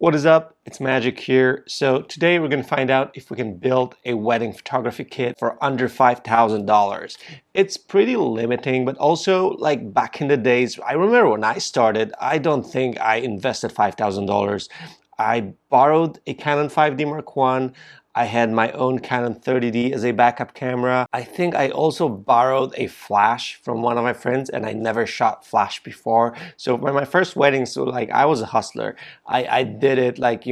What is up? It's Magic here. So today we're going to find out if we can build a wedding photography kit for under $5,000. It's pretty limiting, but also like back in the days, I remember when I started, I don't think I invested $5,000. I borrowed a Canon 5D Mark I. I had my own Canon 30D as a backup camera. I think I also borrowed a flash from one of my friends, and I never shot flash before. So for my first wedding, so like I was a hustler. I did it like,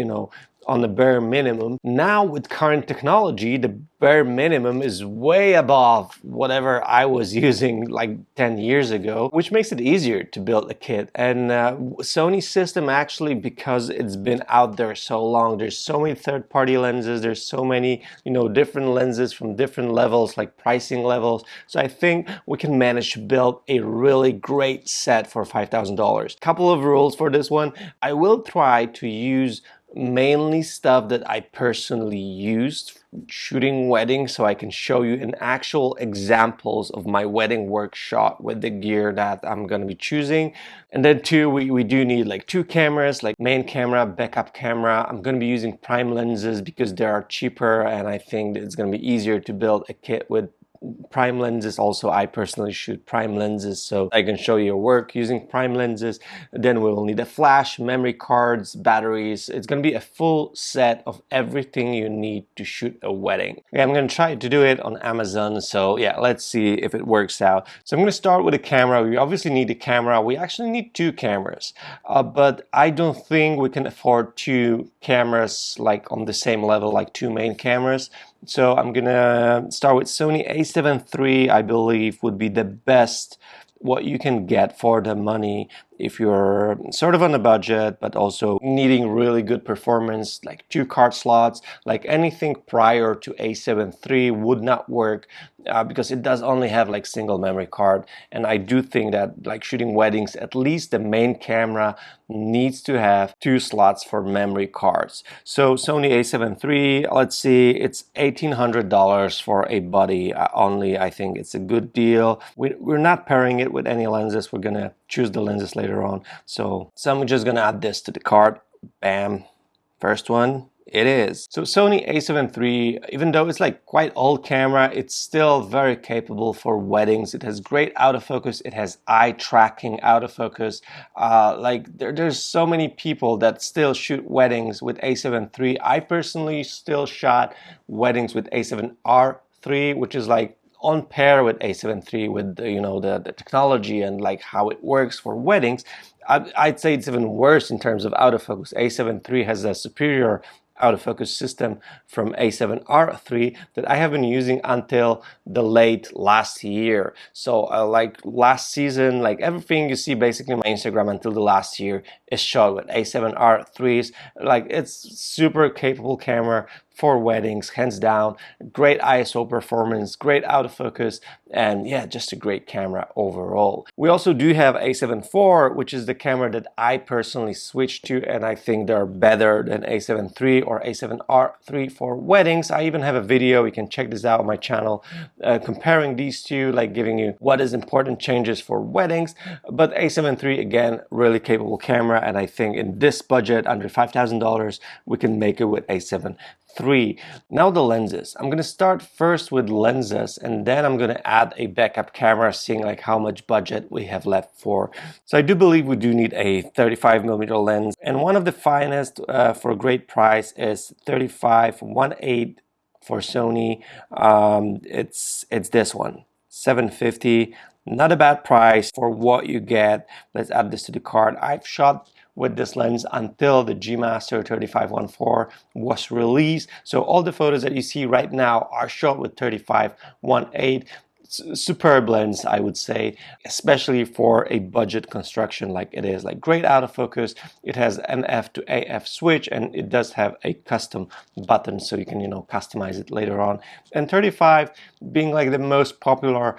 on the bare minimum. Now with current technology, the bare minimum is way above whatever I was using like 10 years ago, which makes it easier to build a kit. And Sony's system actually, because it's been out there so long, there's so many third-party lenses, there's so many, different lenses from different levels, like pricing levels. So I think we can manage to build a really great set for $5,000. Couple of rules for this one. I will try to use mainly stuff that I personally used shooting weddings, so I can show you an actual examples of my wedding work shot with the gear that I'm going to be choosing. And then two, we do need like two cameras, like main camera, backup camera. I'm going to be using prime lenses because they are cheaper, and I think it's going to be easier to build a kit with prime lenses. Also, I personally shoot prime lenses, so I can show you work using prime lenses. Then we will need a flash, memory cards, batteries. It's going to be a full set of everything you need to shoot a wedding. Okay, I'm going to try to do it on Amazon, so yeah, let's see if it works out. So I'm going to start with a camera. We obviously need a camera. We actually need two cameras, but I don't think we can afford two cameras like on the same level, like two main cameras. So I'm gonna start with Sony a7 III. I believe would be the best what you can get for the money if you're sort of on a budget but also needing really good performance, like two card slots. Like anything prior to a7 III would not work because it does only have like single memory card, and I do think that like shooting weddings, at least the main camera needs to have two slots for memory cards. So Sony a7 III, let's see, it's $1,800 for a body only. I think it's a good deal. We're not pairing it with any lenses. We're gonna choose the lenses later on. So I'm just gonna add this to the cart. Bam, first one. It is. So Sony a7 III, even though it's like quite old camera, it's still very capable for weddings. It has great autofocus. It has eye tracking autofocus. There's so many people that still shoot weddings with a7 III. I personally still shot weddings with a7R III, which is like on par with a7 III with the technology and like how it works for weddings. I'd say it's even worse in terms of autofocus. a7 III has a superior autofocus system from a7R III that I have been using until the late last year. So like last season, like everything you see basically on my Instagram until the last year is shot with a7R IIIs. Like it's super capable camera for weddings, hands down. Great ISO performance, great autofocus, and yeah, just a great camera overall. We also do have a7 IV, which is the camera that I personally switched to, and I think they're better than a7 III or a7R III for weddings. I even have a video, you can check this out on my channel, comparing these two, like giving you what is important changes for weddings. But a7 III, again, really capable camera, and I think in this budget, under $5,000, we can make it with a7 III. Now the lenses. I'm gonna start first with lenses, and then I'm gonna add a backup camera, seeing like how much budget we have left for. So I do believe we do need a 35mm lens, and one of the finest for a great price is 35-1.8 for Sony. It's this one, $750. Not a bad price for what you get. Let's add this to the cart. I've shot with this lens until the G Master 35-1.4 was released. So all the photos that you see right now are shot with 35-1.8. Superb lens, I would say, especially for a budget construction like it is. Like great autofocus. It has an F to AF switch, and it does have a custom button, so you can customize it later on. And 35 being like the most popular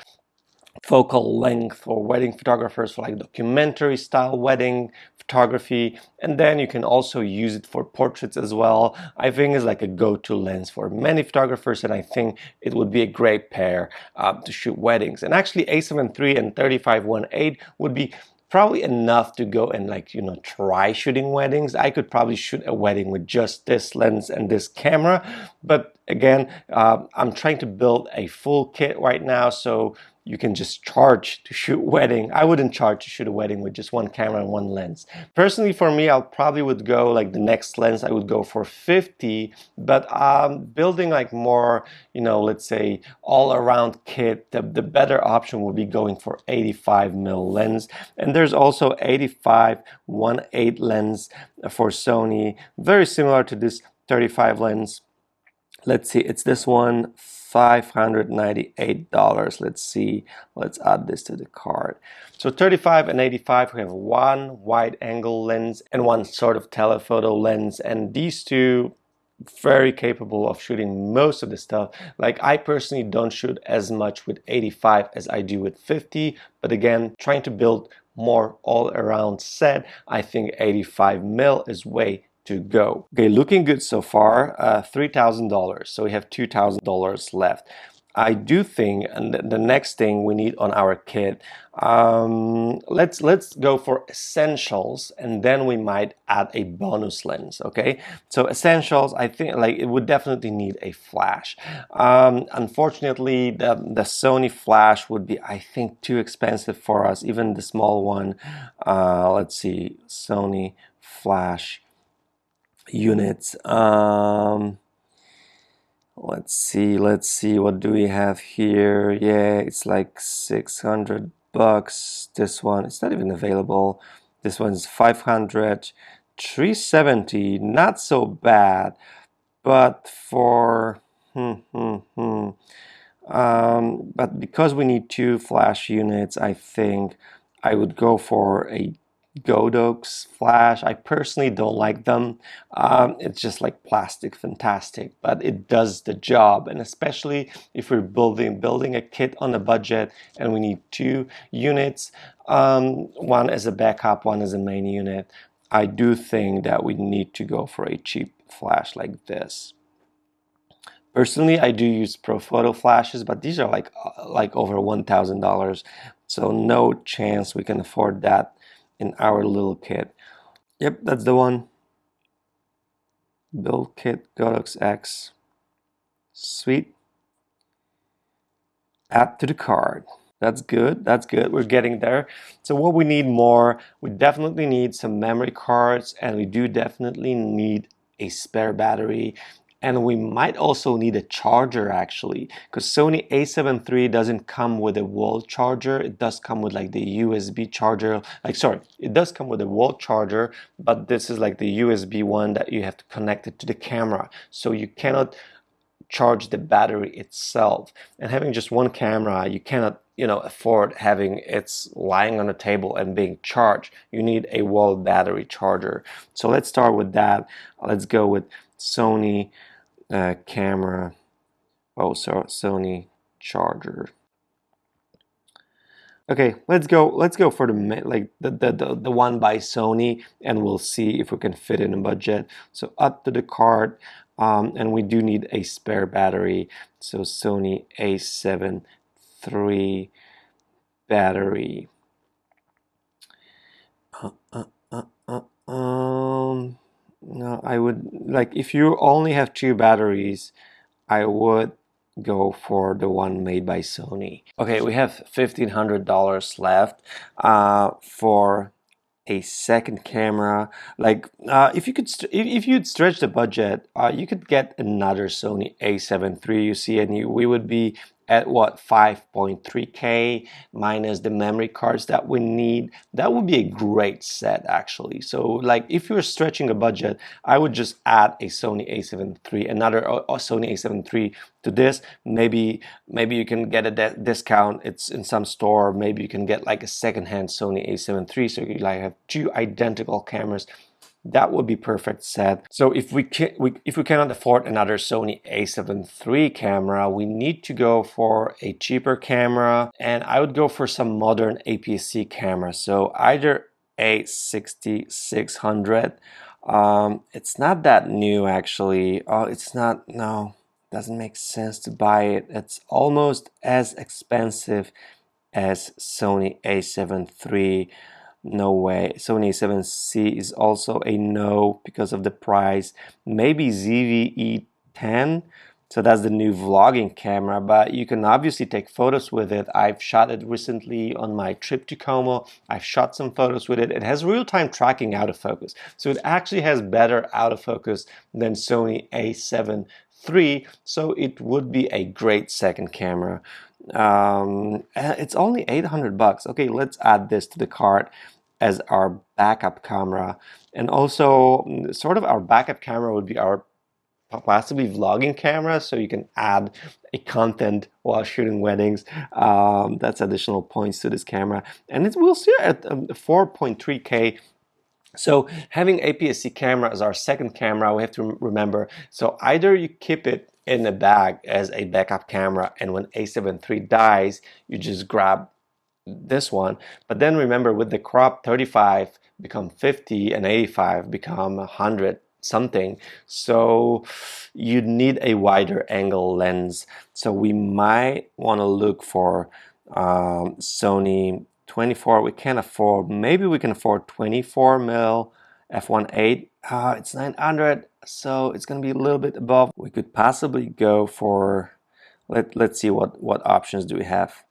focal length for wedding photographers, for like documentary style wedding photography, and then you can also use it for portraits as well. I think it's like a go-to lens for many photographers, and I think it would be a great pair to shoot weddings. And actually a7 III and 35-1.8 would be probably enough to go and like, try shooting weddings. I could probably shoot a wedding with just this lens and this camera, but again, I'm trying to build a full kit right now, so you can just charge to shoot wedding. I wouldn't charge to shoot a wedding with just one camera and one lens. Personally, for me, I'll probably would go like the next lens, I would go for 50, but building like more, let's say all around kit, the better option would be going for 85mm lens. And there's also 85 1.8 lens for Sony, very similar to this 35 lens. Let's see, it's this one, $598. Let's see, let's add this to the cart. So 35 and 85, we have one wide angle lens and one sort of telephoto lens, and these two very capable of shooting most of the stuff. Like, I personally don't shoot as much with 85 as I do with 50, but again, trying to build more all-around set, I think 85mm is way to go. Okay, looking good so far. $3,000, so we have $2,000 left. I do think, and the next thing we need on our kit, let's go for essentials, and then we might add a bonus lens. Okay, so essentials, I think like it would definitely need a flash. Unfortunately, the Sony flash would be, I think, too expensive for us, even the small one. Let's see, Sony flash units. Let's see, what do we have here? Yeah, it's like 600 bucks. This one, it's not even available. This one's 500, 370, not so bad, but for but because we need two flash units, I think I would go for a Godox flash. I personally don't like them. It's just like plastic fantastic, but it does the job. And especially if we're building a kit on a budget and we need two units, one as a backup, one as a main unit, I do think that we need to go for a cheap flash like this. Personally, I do use Profoto flashes, but these are like over $1,000, so no chance we can afford that in our little kit. Yep, that's the one. Build kit Godox X. Sweet. Add to the cart. That's good, that's good, we're getting there. So what we need more, we definitely need some memory cards, and we do definitely need a spare battery. And we might also need a charger, actually, because Sony a7 III doesn't come with a wall charger. It does come with like the USB charger. It does come with a wall charger, but this is like the USB one that you have to connect it to the camera. So you cannot charge the battery itself. And having just one camera, you cannot, afford having it's lying on a table and being charged. You need a wall battery charger. So let's start with that. Let's go with Sony camera. Sony charger. Okay, let's go for the one by Sony, and we'll see if we can fit in a budget. So up to the cart, and we do need a spare battery. So Sony a7 III battery. No, I would like, if you only have two batteries, I would go for the one made by Sony. Okay, we have $1,500 left for a second camera. Like, if you'd stretch the budget, you could get another Sony a7 III. You see, and we would be at what, 5.3K minus the memory cards that we need. That would be a great set, actually. So like, if you're stretching a budget, I would just add a Sony a7 III, another Sony a7 III to this. Maybe you can get a discount. It's in some store. Maybe you can get like a secondhand Sony a7 III, so you like have two identical cameras. That would be perfect set. So if we cannot afford another Sony a7 III camera, we need to go for a cheaper camera, and I would go for some modern APS-C camera. So either a6600. It's not that new, actually. It's not, no, doesn't make sense to buy it. It's almost as expensive as Sony a7 III. No way. Sony a7C is also a no because of the price. Maybe ZV-E10. So that's the new vlogging camera, but you can obviously take photos with it. I've shot it recently on my trip to Como. I've shot some photos with it. It has real-time tracking autofocus. So it actually has better autofocus than Sony a7 III. So it would be a great second camera. It's only 800 bucks. Okay, let's add this to the cart as our backup camera. And also, sort of our backup camera would be our possibly vlogging camera, so you can add a content while shooting weddings. That's additional points to this camera. And it will see at 4.3K. So having APS-C camera as our second camera, we have to remember, so either you keep it in a bag as a backup camera, and when a7 III dies, you just grab this one. But then remember, with the crop, 35 become 50 and 85 become 100 something. So you need a wider angle lens. So we might want to look for Sony 24. We can't afford, maybe we can afford 24 mil f1.8. It's 900, so it's going to be a little bit above. We could possibly go for, let's see what options do we have.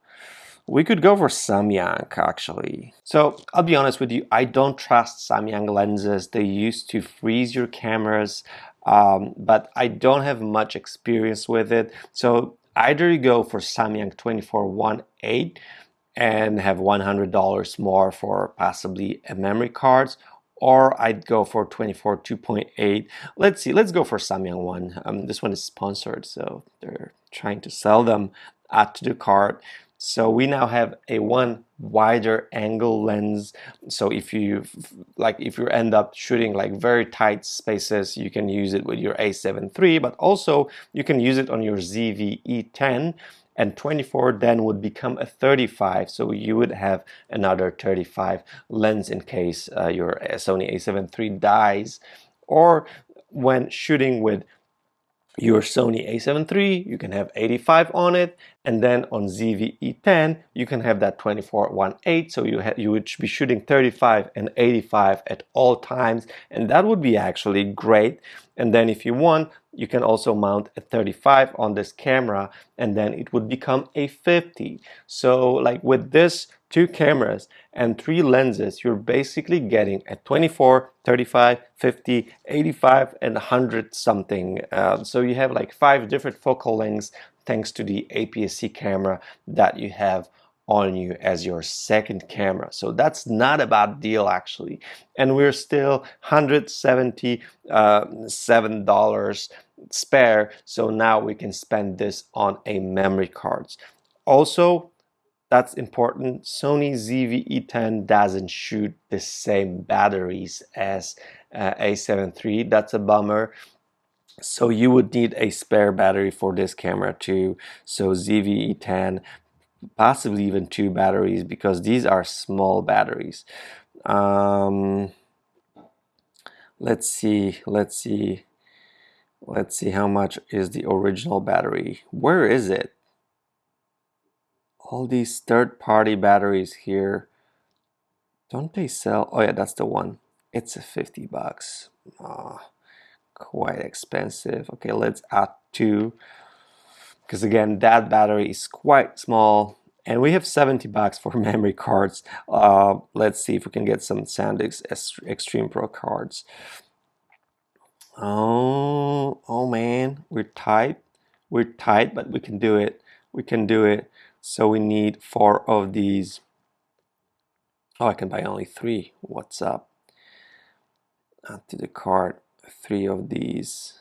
We could go for Samyang actually. So I'll be honest with you, I don't trust Samyang lenses. They used to freeze your cameras, but I don't have much experience with it. So either you go for Samyang 24-1.8 and have $100 more for possibly a memory cards, or I'd go for 24 2.8. Let's see, let's go for Samyang one. This one is sponsored, so they're trying to sell them. Add to the cart. So we now have a one wider angle lens. So if you end up shooting like very tight spaces, you can use it with your a7 III, but also you can use it on your ZV-E10, and 24 then would become a 35. So you would have another 35 lens in case your Sony a7 III dies, or when shooting with your Sony a7 III, you can have 85 on it, and then on ZV-E10, you can have that 24-1.8, so you would be shooting 35 and 85 at all times, and that would be actually great. And then if you want, you can also mount a 35 on this camera, and then it would become a 50. So like with this two cameras and three lenses, you're basically getting a 24, 35, 50, 85, and 100 something. So you have like 5 different focal lengths thanks to the APS-C camera that you have on you as your second camera. So that's not a bad deal actually. And we're still $177 spare. So now we can spend this on a memory cards. Also, that's important, Sony ZV-E10 doesn't shoot the same batteries as a7 III. That's a bummer. So you would need a spare battery for this camera too. So ZV-E10, possibly even 2 batteries, because these are small batteries. Let's see how much is the original battery. Where is it? All these third-party batteries here, don't they sell? Oh yeah, that's the one. It's a 50 bucks. Quite expensive. Okay, let's add 2, because again, that battery is quite small, and we have 70 bucks for memory cards. Let's see if we can get some SanDisk Extreme Pro cards. Oh man, we're tight, but we can do it. So we need 4 of these. Oh, I can buy only 3. What's up? Add to the cart 3 of these.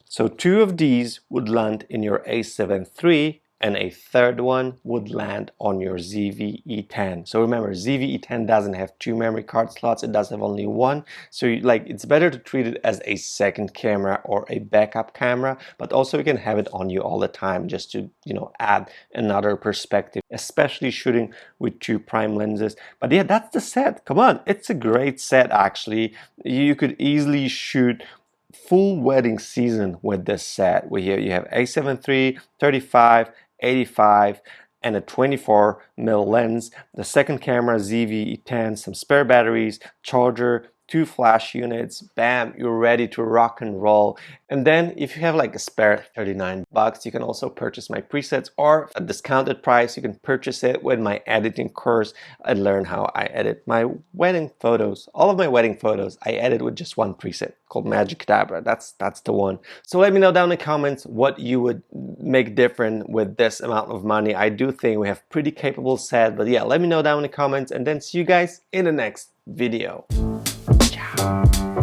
So 2 of these would land in your a7 III, and a third one would land on your ZV-E10. So remember, ZV-E10 doesn't have 2 memory card slots, it does have only 1. So it's better to treat it as a second camera or a backup camera, but also you can have it on you all the time just to, add another perspective, especially shooting with 2 prime lenses. But yeah, that's the set. Come on, it's a great set actually. You could easily shoot full wedding season with this set. You have a7 III, 35, 85, and a 24mm lens, the second camera ZV-E10, some spare batteries, charger, 2 flash units, bam, you're ready to rock and roll. And then if you have like a spare 39 bucks, you can also purchase my presets, or at a discounted price, you can purchase it with my editing course and learn how I edit my wedding photos. All of my wedding photos, I edit with just one preset called Magic Cadabra. That's the one. So let me know down in the comments what you would make different with this amount of money. I do think we have pretty capable set, but yeah, let me know down in the comments, and then see you guys in the next video. Ciao.